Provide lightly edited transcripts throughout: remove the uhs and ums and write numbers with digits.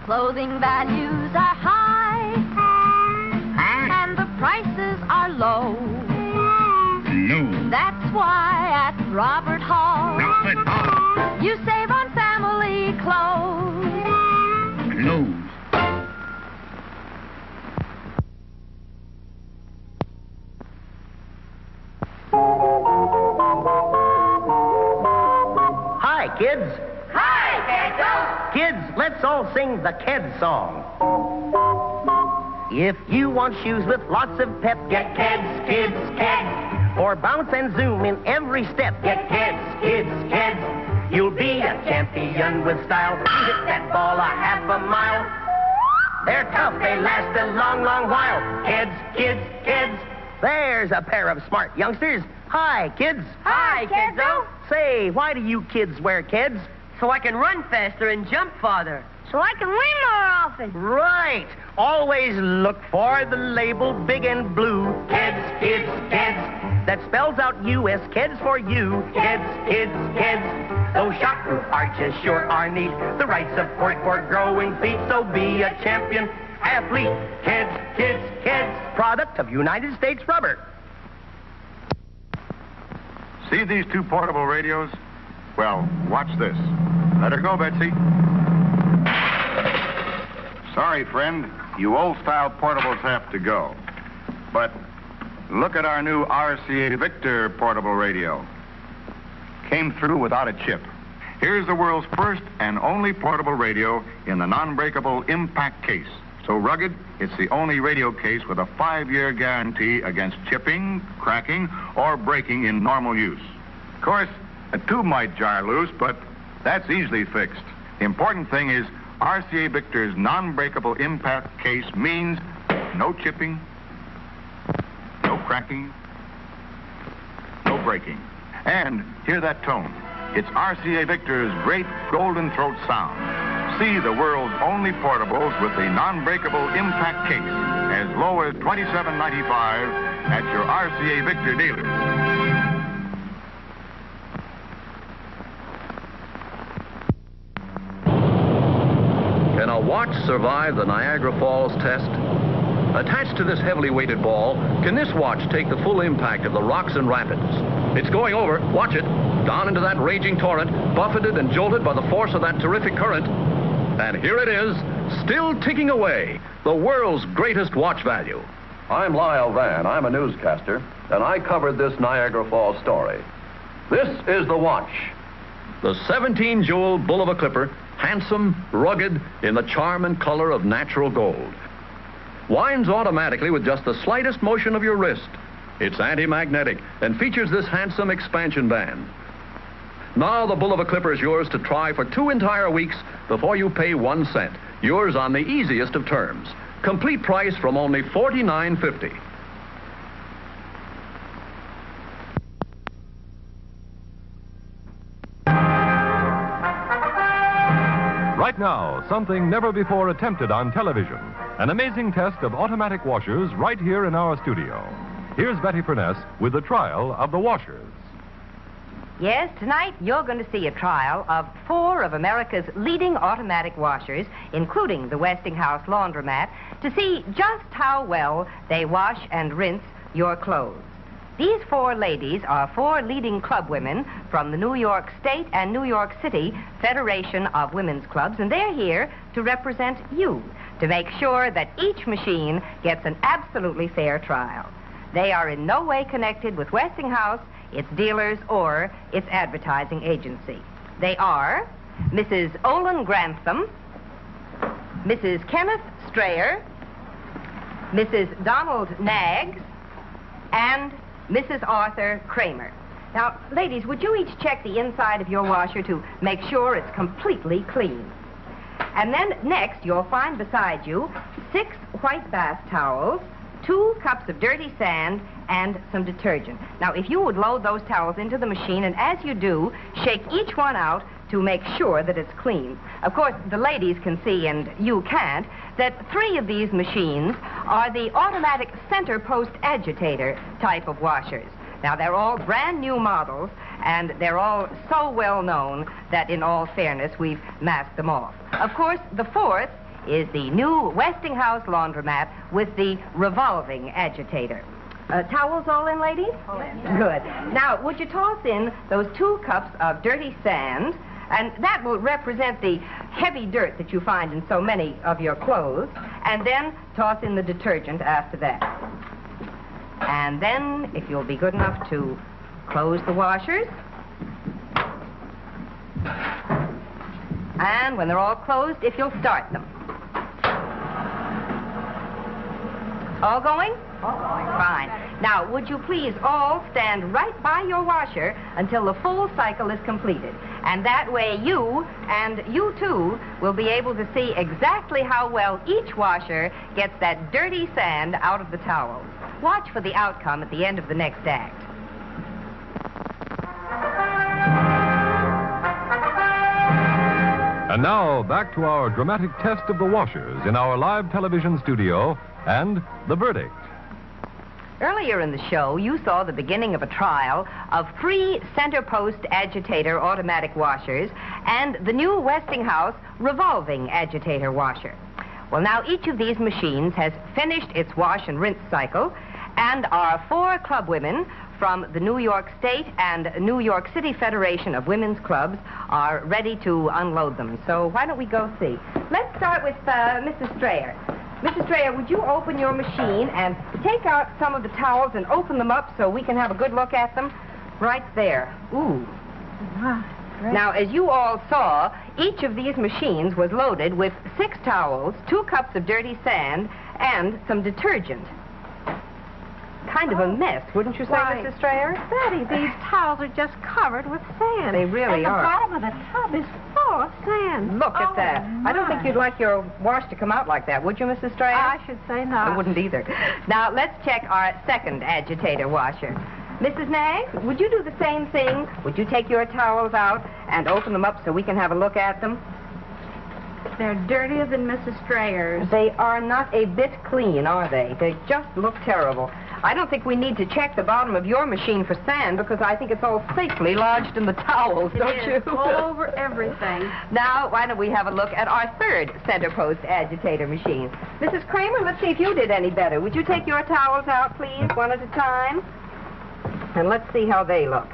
Clothing values are high, and the prices are low. No. That's why at Robert Hall, you save on family clothes. Clothes. Hi, kids. Hi, Kids, let's all sing the Keds song. If you want shoes with lots of pep, get Keds, kids, Keds. For bounce and zoom in every step, get Keds, kids, Keds. You'll be a champion with style. Hit that ball a half a mile. They're tough, they last a long, long while. Keds, kids, Keds. There's a pair of smart youngsters. Hi, kids. Hi, Kiddo. Say, why do you kids wear Keds? So I can run faster and jump farther. So I can win more often. Right. Always look for the label big and blue. Keds, kids, Keds. That spells out U.S. Keds for you. Keds, kids, Keds. Those shockproof arches sure are neat. The right support for growing feet. So be a champion athlete. Keds, kids, Keds. Product of United States Rubber. See these two portable radios? Well, watch this. Let her go, Betsy. Sorry, friend. You old-style portables have to go. But look at our new RCA Victor portable radio. Came through without a chip. Here's the world's first and only portable radio in the non-breakable impact case. So rugged, it's the only radio case with a 5-year guarantee against chipping, cracking, or breaking in normal use. Of course, a tube might jar loose, but that's easily fixed. The important thing is RCA Victor's non-breakable impact case means no chipping, no cracking, no breaking. And hear that tone. It's RCA Victor's great golden throat sound. See the world's only portables with the non-breakable impact case as low as $27.95 at your RCA Victor dealer. Can a watch survive the Niagara Falls test? Attached to this heavily weighted ball, can this watch take the full impact of the rocks and rapids? It's going over, watch it, down into that raging torrent, buffeted and jolted by the force of that terrific current. And here it is, still ticking away, the world's greatest watch value. I'm Lyle Van, I'm a newscaster, and I covered this Niagara Falls story. This is the watch. The 17-jewel bull of a clipper, handsome, rugged, in the charm and color of natural gold. Winds automatically with just the slightest motion of your wrist. It's anti-magnetic and features this handsome expansion band. Now the bull of a clipper is yours to try for 2 entire weeks before you pay 1 cent. Yours on the easiest of terms. Complete price from only $49.50. Right now, something never before attempted on television. An amazing test of automatic washers right here in our studio. Here's Betty Furness with the trial of the washers. Yes, tonight you're going to see a trial of 4 of America's leading automatic washers, including the Westinghouse laundromat, to see just how well they wash and rinse your clothes. These 4 ladies are 4 leading club women from the New York State and New York City Federation of Women's Clubs, and they're here to represent you, to make sure that each machine gets an absolutely fair trial. They are in no way connected with Westinghouse, its dealers, or its advertising agency. They are Mrs. Olin Grantham, Mrs. Kenneth Strayer, Mrs. Donald Knaggs, and Mrs. Arthur Kramer. Now, ladies, would you each check the inside of your washer to make sure it's completely clean? And then next, you'll find beside you 6 white bath towels, 2 cups of dirty sand, and some detergent. Now, if you would load those towels into the machine, and as you do, shake each one out to make sure that it's clean. Of course, the ladies can see, and you can't, that 3 of these machines are the automatic center post agitator type of washers. Now, they're all brand new models, and they're all so well known that, in all fairness, we've masked them off. Of course, the 4th is the new Westinghouse laundromat with the revolving agitator. Towels all in, ladies? All in. Good. Now, would you toss in those 2 cups of dirty sand, and that will represent the heavy dirt that you find in so many of your clothes, and then toss in the detergent after that. And then, if you'll be good enough to close the washers, and when they're all closed, if you'll start them. All going? All going. Fine. Now, would you please all stand right by your washer until the full cycle is completed? And that way you, and you too, will be able to see exactly how well each washer gets that dirty sand out of the towels. Watch for the outcome at the end of the next act. And now, back to our dramatic test of the washers in our live television studio and the verdict. Earlier in the show, you saw the beginning of a trial of 3 center post agitator automatic washers and the new Westinghouse revolving agitator washer. Well, now each of these machines has finished its wash and rinse cycle, and our 4 club women from the New York State and New York City Federation of Women's Clubs are ready to unload them. So why don't we go see? Let's start with Mrs. Strayer. Mrs. Strayer, would you open your machine and take out some of the towels and open them up so we can have a good look at them? Right there. Ooh. Wow. Now, as you all saw, each of these machines was loaded with 6 towels, 2 cups of dirty sand, and some detergent. Kind of a mess, wouldn't you say, Mrs. Strayer? Betty, these towels are just covered with sand. They really are. And the bottom of the tub is full of sand. Look at that. My. I don't think you'd like your wash to come out like that, would you, Mrs. Strayer? I should say not. I wouldn't either. Now, let's check our second agitator washer. Mrs. Naggs, would you do the same thing? Would you take your towels out and open them up so we can have a look at them? They're dirtier than Mrs. Strayer's. They are not a bit clean, are they? They just look terrible. I don't think we need to check the bottom of your machine for sand because I think it's all safely lodged in the towels, don't you? All over everything. Now, why don't we have a look at our third center post agitator machine? Mrs. Kramer, let's see if you did any better. Would you take your towels out, please, one at a time? And let's see how they look.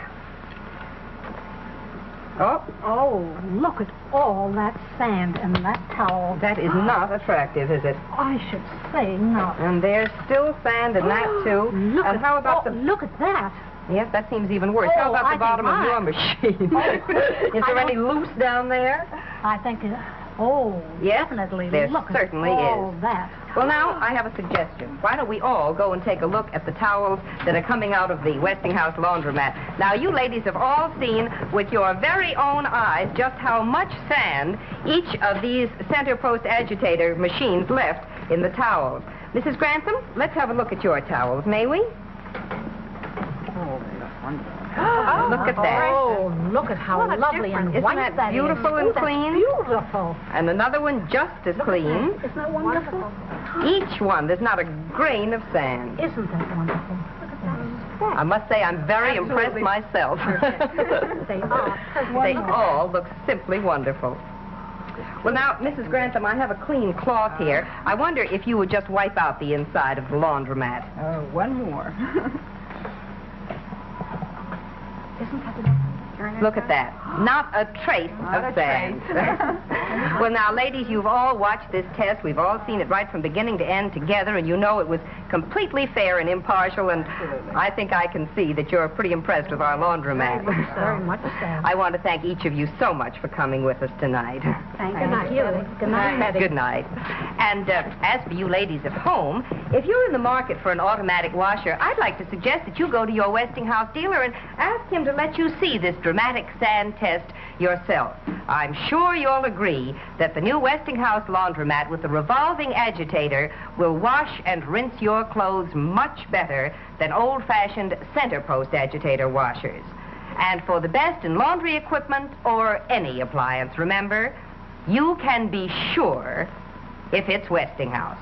Oh, look at all that sand in that towel. That is not attractive, is it? I should say not. And there's still sand in that, too. Look and how about look at that. Yes, that seems even worse. How about the bottom of your machine? Is there any loose down there? I think, yes, definitely. There look certainly at all is. That. Well, now, I have a suggestion. Why don't we all go and take a look at the towels that are coming out of the Westinghouse laundromat? Now, you ladies have all seen with your very own eyes just how much sand each of these center post agitator machines left in the towels. Mrs. Grantham, let's have a look at your towels, may we? Oh, look at that. Oh, look at how lovely and white Isn't that beautiful and clean? Beautiful. And another one just as clean. Isn't that wonderful? Each one. There's not a grain of sand. Isn't that wonderful? Look at that. I must say I'm very impressed myself. They are. They all look simply wonderful. Well, now, Mrs. Grantham, I have a clean cloth here. I wonder if you would just wipe out the inside of the laundromat. Oh, one more. Look at that. Not a trace of sand. Well, now, ladies, you've all watched this test. We've all seen it right from beginning to end together, and you know it was completely fair and impartial, and I think I can see that you're pretty impressed with our laundromat. Very much so. I want to thank each of you so much for coming with us tonight. Thank you. Good night, Betty. Good night. And as for you ladies at home, if you're in the market for an automatic washer, I'd like to suggest that you go to your Westinghouse dealer and ask him to let you see this dramatic sand test yourself. I'm sure you'll agree that the new Westinghouse laundromat with the revolving agitator will wash and rinse your clothes much better than old-fashioned center post agitator washers. And for the best in laundry equipment or any appliance, remember, you can be sure if it's Westinghouse.